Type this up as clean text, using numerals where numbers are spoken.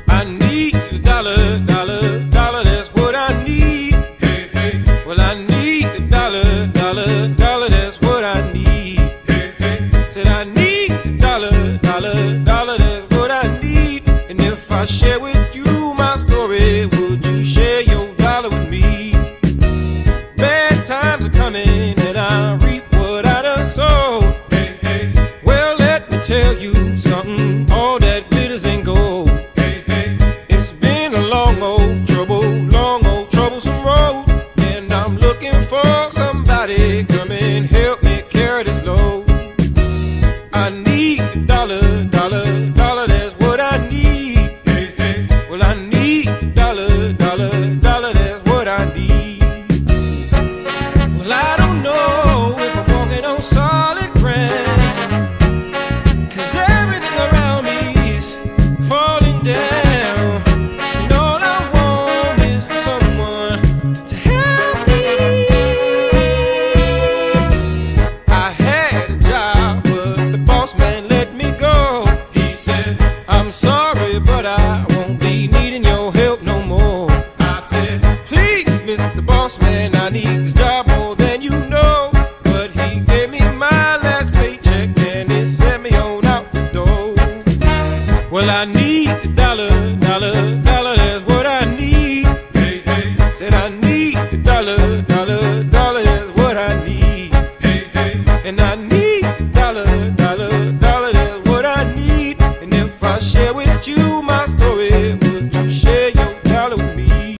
I need a dollar, dollar, dollar, that's what I need. Hey, hey. Well, I need a dollar, dollar, dollar, that's what I need. Hey, hey. Said I need a dollar, dollar, dollar, that's what I need. And if I share with you my story, would you share your dollar with me? Bad times are coming and I reap what I done sowed. Hey, hey. Well, let me tell you something, all that glitters ain't gold. Long old troublesome road, and I'm looking